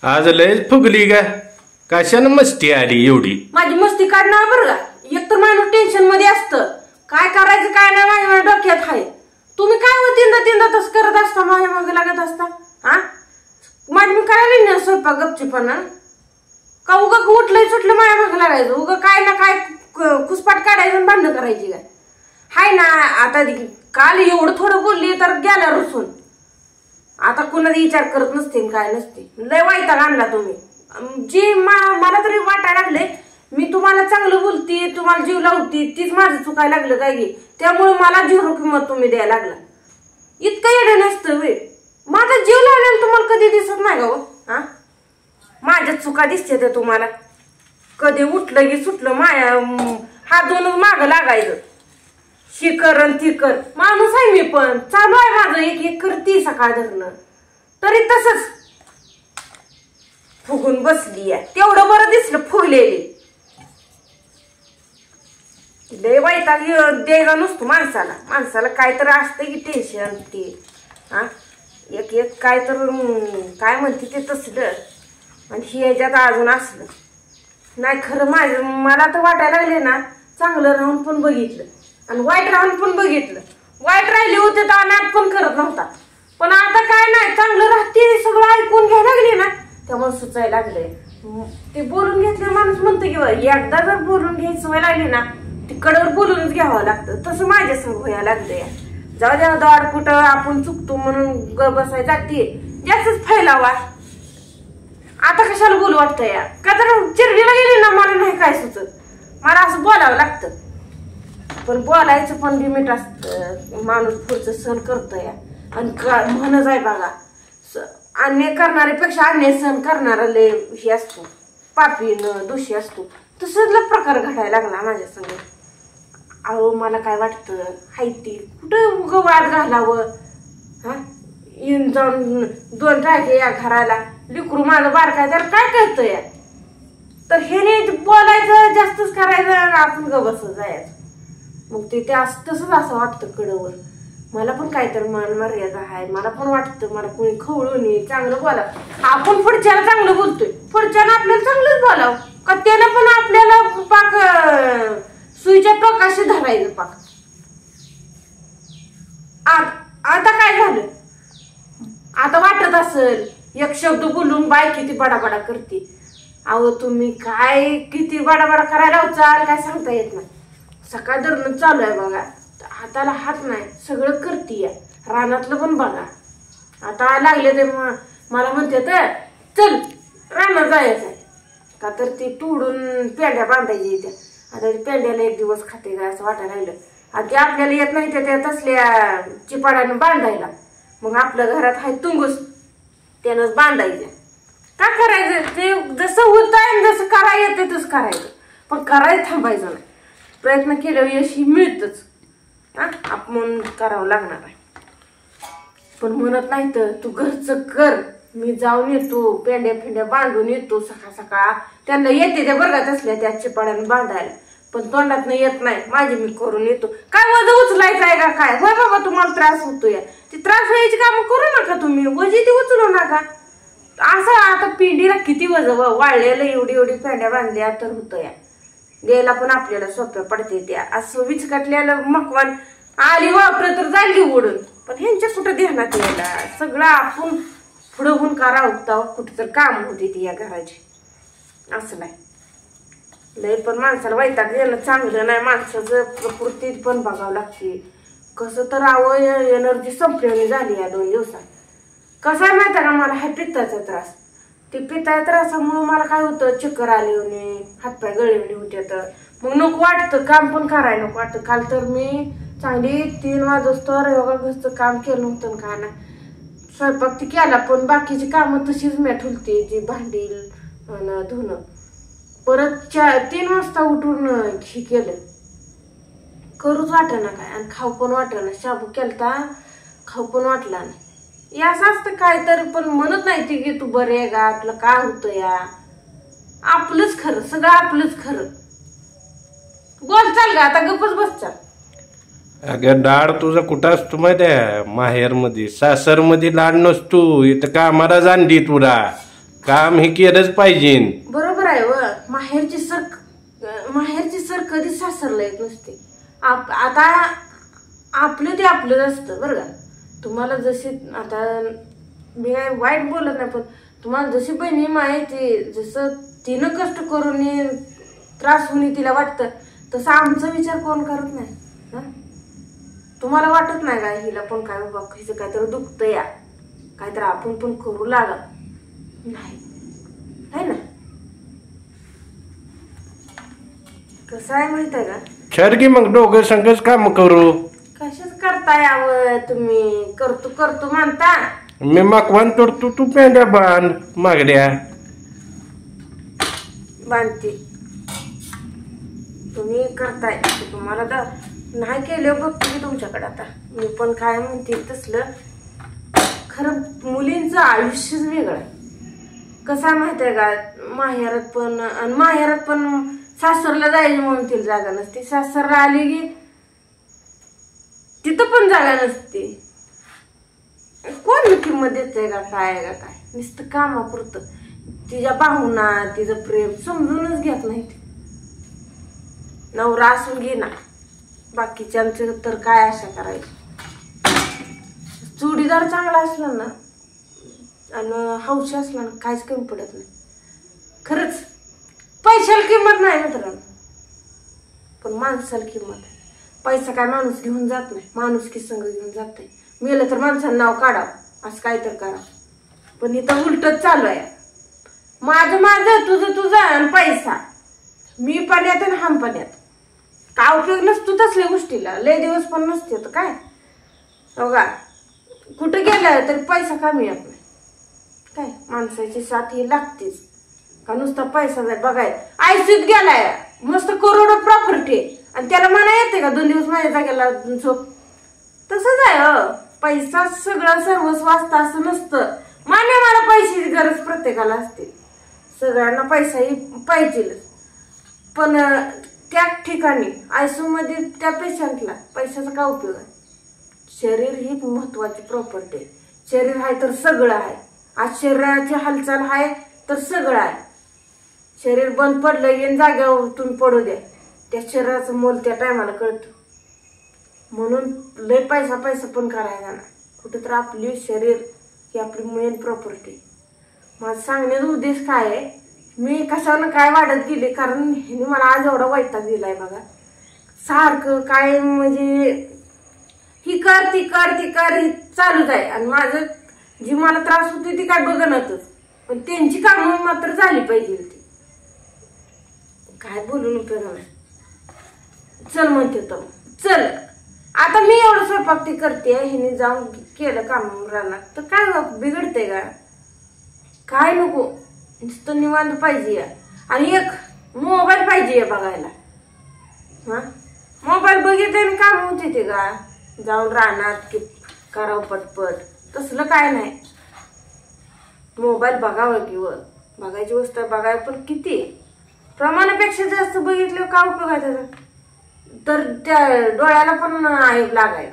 आज लयच फुगली का? कशानं मस्ती आली एवढी? माझी मस्ती काढणार बरं का. एक तर माणूस टेन्शन मध्ये असतं, काय करायचं काय नाही माझ्या डोक्यात आहे. तुम्ही काय हो तीनदा तसं करत असता, माझ्या मागे लागत असता. हा माझी मी करायला नाही स्वयंपाक गपचीपणा का उगा उठलंय सुटलं माझ्या मागे लागायचं, उगा काय ना काय कुसपाट काढायचं भांडण करायची काय हाय ना. आता काल एवढं थोडं बोलली तर गेल्या रुसून आता कुणाला विचार करत नसते काय नसते. लय वैताग आणला तुम्ही. जी मला तरी वाटायला लागले मी तुम्हाला चांगलं बोलते, तुम्हाला जीव लावते, तीच माझं चुकायला लागलं काय की. त्यामुळे मला जीव किंमत तुम्ही द्यायला लागला. इतकं येणं नसतं वे. माझा जीव लावलेला तुम्हाला कधी दिसत नाही का? हा माझ्या चुका दिसते ते तुम्हाला. कधी उठलं की सुटलं माया हात दोनच मागं लागायचं. शी कर आणि ती कर. माणूस आहे मी पण चालू आहे माझं एक एक करते सकाळ धरणं. तरी तसंच फुगून बसली आहे. तेवढं बरं दिसलं फुगलेली. लय वैताग द्यायला नसतो माणसाला काहीतरी असतं की टेन्शन ते. हा एक एक काय तर काय म्हणते ते तसलं आणि हे याच्यात अजून असलं नाही. खरं मला तर वाटायला लागले ना चांगलं राहून पण बघितलं आणि वाईट राहून पण बघितलं. वाईट राहिले होते तर अनाथ पण करत नव्हता, पण आता काय नाही चांगलं राहते सगळं ऐकून घ्यायला लागले ना त्यामुळे सुचायला लागले. ते बोलून घेतले माणूस म्हणतं की एकदा जर बोलून घ्यायची सवय लागली ना तिकडवर बोलूनच घ्यावं लागतं. तसं माझ्या संग व्हायला लागलंय. जाऊ द्या दाड कुठं आपण चुकतो म्हणून ग बसाय जाते जास्तच फैलावा. आता कशाला बोलू वाटतं या का तर चिरडीला गेली ना मला नाही काय सुचत. मला असं बोलावं लागतं, पण बोलायचं पण लिमिट असतं. माणूस पुढचं सहन करतं या आणि म्हणच आहे बघा अन्याय करणाऱ्यापेक्षा अन्याय सहन करणारा लय हे असतो, पापीनं दोषी असतो. तसला प्रकार घडायला लागला माझ्या संग. अहो मला काय वाटतं हायती कुठं उगं वाद घालावं. हा येऊन जाऊन दोन राहिले या घराला लिकरू माझं बारकाय तर काय कळतं या. तर हे नाही बोलायचं जास्तच करायचं आपण ग बसत जायचं. मग ते तसंच असं वाटतं कडवर. मला पण काहीतरी मान मर्यादा आहे. मला पण वाटतं मला कोणी खवळू नये चांगलं बोलावं. आपण पुढच्याला चांगलं बोलतोय, पुढच्याला आपल्याला चांगलंच बोलावं का त्याला पण आपल्याला पाक सुईच्या टोकाशी धरायचं पाक. आता काय झालं? आता वाटत असेल एक शब्द बोलून बाय किती बडाबडा करते. अहो तुम्ही काय किती बडाबडा करायला चाल काय सांगता येत नाही. सकाळ धरणं चालू आहे बघा, हाताला हात नाही सगळं करते. रानातलं पण बघा आता लागले ते मला म्हणते तर चल रानात जायचं का तर ती तोडून पेंड्या बांधायची त्या. आता पेंड्याला एक दिवस खाते का असं वाटायला लागलं. आता ते आपल्याला येत नाही त्या तसल्या चिपाड्यानं बांधायला. मग आपल्या घरात हाय तुंगूस त्यानंच बांधायचं. का करायचं ते जसं होत आहे जसं करायला येते तसं करायचं, पण करायचं थांबायचं नाही. प्रयत्न केल्यावर यश ही मिळतच. आपण करावं लागणार आहे. पण म्हणत नाही तर तू घरचं कर मी जाऊन येतो पेंड्या फेंड्या बांधून येतो सकाळ त्यांना येते त्या बर्गात असल्या त्या चिपाड्यानं बांधायला, पण तोंडात येत नाही. माझी मी करून येतो. काय वज उचलायचं आहे का काय? होय बाबा तुम्हाला त्रास होतोय ती त्रास व्हायची काम करू नका तुम्ही. वजी ती उचलू नका. असं आता पिंडीला किती वज वाळलेलं एवढी पेंड्या बांधल्या तर होतं या द्यायला पण आपल्याला सोप्या पडते. त्या असं विचकटल्याला मकवान आली वापर तर झाली ओढून. पण ह्यांच्या कुठं ध्यानात यायला सगळं आपण पुढं होऊन करा उगता कुठं तर काम होते ती या घराची. असं नाही लय पण माणसाला वैताग येणं चांगलं नाही. माणसाचं प्रकृती पण बघावं लागते. कसं तर एनर्जी संपल्याने झाली या 2 दिवसात. कसं आहे माहिती का मला हा पित्ताचा त्रास. ते पित्ताच्या त्रासामुळे मला काय होतं चक्कर आले होणे हातपाय गळले होते. तर मग नको वाटतं काम पण करायला नको वाटतं. काल तर मी चांगली 3 वाजता योगाचं काम केलं नव्हतं का ना. स्वयंपाक ती केला पण बाकीची कामं तशीच मी ठुलते जी भांडी धुणं. परत 3 वाजता उठून हे केलं करूच वाटेना काय आणि खाऊ पण वाटेना. शाबू केलता खाऊ पण वाटला नाही. या असं असतं काय तरी पण म्हणत नाही ती की तू बरे आहे का तुला काय होतं या. आपलंच खरं सगळं आपलंच खरं. बोल चाल गा आता गप्पच बस चाल. अगं लाड तुझा कुठं असतो माहिती आहे? माहेर मध्ये सासर मध्ये लाड नसतो. इथं कामाला जाणली तुला काम हे केलंच पाहिजे. बरोबर आहे व माहेरची सर कधी सासरला येत नसते. आता आपलं ते आपलं असतं बरं का. तुम्हाला जशी आता मी काय वाईट बोलत नाही, पण तुम्हाला जशी बहिणी माहिती जसं तिनं कष्ट करून त्रास होणे तिला वाटतं तसं आमचा विचार कोण करत नाही. तुम्हाला वाटत नाही का हिला पण काय हिचं काहीतरी दुखतं या काहीतरी आपण पण करू लागा नाही है ना. कसं आहे माहित आहे का, छर की मग दोघं संगच काम करू. कशाच करता यावं तुम्ही, करतो म्हणता. मी मकवान तोडतो, तू पेंड्या बांध मागड्या बांधते. तुम्ही करताय तुम्हाला तर नाही केलं बघते की तुमच्याकडे. आता मी पण काय म्हणते तसलं खरं मुलींचं आयुष्यच वेगळं आहे. कसं आहे माहिती आहे का, माहेरात पण सासरला जायचं म्हणून तिला जागा नसते. सासरला आली की तिथं पण जागा नसते. कोण किंमत देतंय का काय आहे का काय, नुसतं कामापुरतं. तिच्या पाहुणा तिचं प्रेम समजूनच घेत नाही. नवरा असून घे ना, बाकीच्यांचे तर काय आशा करायची. जोडीदार चांगला असला ना आणि हौशी असला ना काहीच कमी पडत नाही. खरंच पैशाला किंमत नाही मित्रांनो, पण माणसाला किंमत आहे. पैसा काय माणूस घेऊन जात नाही, माणूस की संग घेऊन जात नाही. मेलं तर माणसानं नाव काढावं असं काय तर करा. पण इथं उलटच चालू आहे. माझं तुझं आणि पैसा. मी पाण्यात आणि हम पाण्यात. काय उपयोग नसतो तसल्या गोष्टीला. लय दिवस पण नसते तर काय बघा, कुठं गेलं तरी पैसा कमी येत नाही. काय माणसाची साथ ही लागतेच का नुसता पैसा जाय बघाय. आयसीत गेलाय मस्त करोडो प्रॉपर्टी आणि त्याला म्हणा येते का 2 दिवस माझ्या जागेला झोप. तसंच आहे पैसा सगळं सर्वस्व असतं असं नसतं. मान्य मला पैशाची गरज प्रत्येकाला असते, सगळ्यांना पैसाही पाहिजेच. पण त्या ठिकाणी आयसीयू मध्ये त्या पेशंटला पैशाचा काय उपयोग आहे. शरीर ही महत्वाची प्रॉपर्टी आहे. शरीर आहे तर सगळं आहे. आज शरीराची हालचाल आहे तर सगळं आहे. शरीर बंद पडलं येऊन जाग्यावर तुम्ही पडू द्या, त्या शरीराचं मोल त्या टायमाला कळतं. म्हणून लय पैसा पण करायचा ना. कुठं तर आपली शरीर ही आपली मेन प्रॉपर्टी. माझं सांगण्याचा उद्देश काय आहे, मी कशानं काय वाढत गेले कारण ह्याने मला आज एवढा वैताग दिलाय बघा. सारखं काय म्हणजे ही कर ती कर ही चालूच आहे. आणि माझं जी मला त्रास होते ती काय बघणतच, पण त्यांची कामं मात्र झाली पाहिजे. ती काय बोलून उपयोग नाही. चल म्हणते तर चल आता मी एवढं स्वयंपाक ती करते, हिने जाऊन केलं काम राहणार तर काय बिघडते का. काय नको, नुसतं निवांत पाहिजे. आणि एक मोबाईल पाहिजे बघायला. मोबाईल बघितले काम होते ते का जाऊन राहणार की करावं पटपट, तसलं काय नाही. मोबाईल बघावं किंवा बघायची वस्तू बघाय, पण किती प्रमाणापेक्षा जास्त बघितलं का उपयोग आहे त्याचा. तर त्या डोळ्याला पण आयोग लागायला.